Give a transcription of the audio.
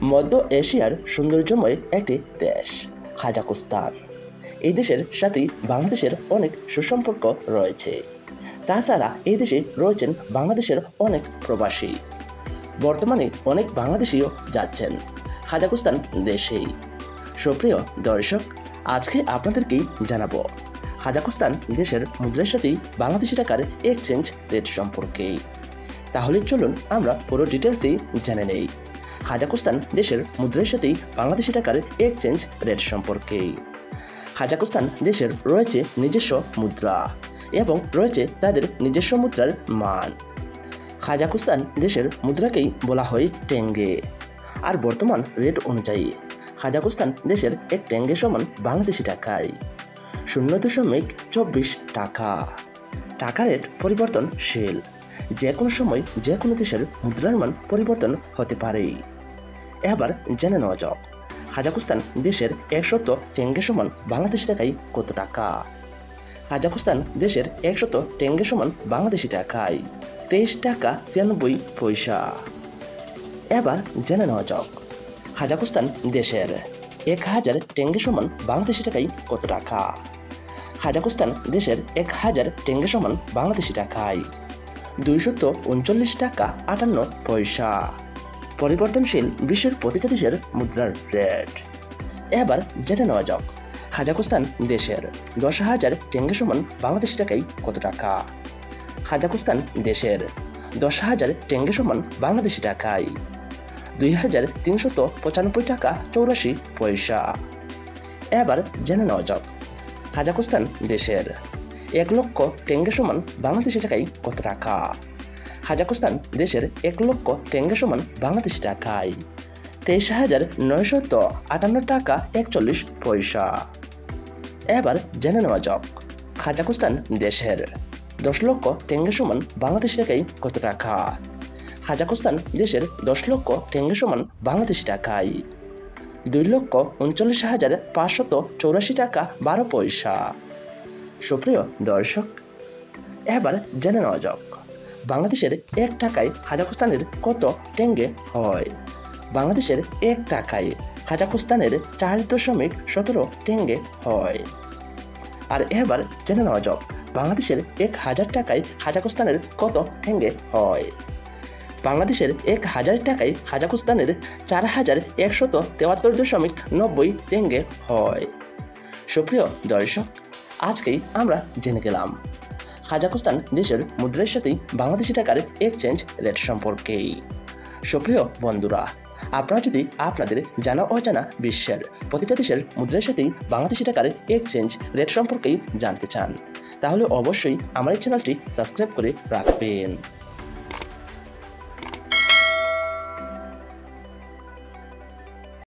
মধ্য এশিয়ার সৌন্দর্যময় একটি দেশ কাজাখস্তান। এই দেশের সাথে বাংলাদেশের অনেক সুসম্পর্ক রয়েছে। তাছাড়া এই দেশে রয়েছেন বাংলাদেশের অনেক প্রবাসী। বর্তমানে অনেক বাংলাদেশিও যাচ্ছেন কাজাখস্তান দেশেই। সুপ্রিয় দর্শক, আজকে আপনাদেরকে জানাবো কাজাখস্তান দেশের মুদ্রার সাথে বাংলাদেশি টাকার এক্সচেঞ্জ রেট সম্পর্কে। তাহলে চলুন আমরা পুরো ডিটেলসই জেনে নেই কাজাখস্তান দেশের মুদ্রার সাথে বাংলাদেশি টাকার এক্সচেঞ্জ রেট সম্পর্কে। কাজাখস্তান দেশের রয়েছে নিজস্ব মুদ্রা এবং রয়েছে তাদের নিজস্ব মুদ্রার মান। কাজাখস্তান দেশের মুদ্রাকেই বলা হয় টেঙ্গে। আর বর্তমান রেট অনুযায়ী কাজাখস্তান দেশের এক টেঙ্গে সমান বাংলাদেশি টাকায় 0.24 টাকা। টাকা রেট পরিবর্তনশীল, যে কোনো সময় যে কোনো দেশের মুদ্রার মান পরিবর্তন হতে পারে। এবার জেনে নেওয়া যাক কাজাখস্তান দেশের 100 টেঙ্গে সমান বাংলাদেশি টাকায় কত টাকা। কাজাখস্তান দেশের 100 টেঙ্গে সমান বাংলাদেশি টাকায় 23 টাকা 96 পয়সা। এবার জেনে নেওয়া যাক কাজাখস্তান দেশের 1000 টেঙ্গে সমান বাংলাদেশি টাকায় কত টাকা। কাজাখস্তান দেশের 1000 টেঙ্গে সমান বাংলাদেশি টাকায় 239 টাকা 58 পয়সা। পরিবর্তনশীল বিশ্বের প্রতিটা দেশের মুদ্রার রেট। এবার জেনে নেওয়া যাক কাজাখস্তান দেশের 10,000 টেঙ্গে সমান বাংলাদেশি টাকায় কত টাকা। কাজাখস্তান দেশের 10,000 টেঙ্গে সমান বাংলাদেশি টাকায় 2,395 টাকা 84 পয়সা। এবার জেনে নেওয়া যাক কাজাখস্তান দেশের 1 লক্ষ টেঙ্গে সমান বাংলাদেশি টাকায় কত টাকা। কাজাখস্তান দেশের 1 লক্ষ টেঙ্গে সমান বাংলাদেশি টাকায় 23,958 টাকা 41 পয়সা। এবার জেনে নেওয়া যাক কাজাখস্তান দেশের 10 লক্ষ টেঙ্গে সমান বাংলাদেশি টাকায় কত টাকা। কাজাখস্তান দেশের 10 লক্ষ টেঙ্গে সমান বাংলাদেশি টাকায় 2,39,584 টাকা 12 পয়সা। সুপ্রিয় দর্শক, এবার জেনে নেওয়া যাক বাংলাদেশের 1 টাকায় কাজাখস্তানের কত টেঙ্গে হয়। বাংলাদেশের 1 টাকায় কাজাখস্তানের 4.17 টেঙ্গে হয়। আর এবার জেনে নেওয়া যাক বাংলাদেশের 1000 টাকায় কাজাখস্তানের কত টেঙ্গে হয়। বাংলাদেশের 1000 টাকায় কাজাখস্তানের 4,173.90 টেঙ্গে হয়। সুপ্রিয় দর্শক, আজকেই আমরা জেনে গেলাম কাজাখস্তান দেশের মুদ্রার সাথে বাংলাদেশি টাকার এক্সচেঞ্জ রেট সম্পর্কে। সুপ্রিয় বন্ধুরা, আপনারা যদি আপনাদের জানা অজানা বিশ্বের প্রতিটা দেশের মুদ্রার সাথে বাংলাদেশি টাকার এক্সচেঞ্জ রেট সম্পর্কেই জানতে চান, তাহলে অবশ্যই আমার এই চ্যানেলটি সাবস্ক্রাইব করে রাখবেন।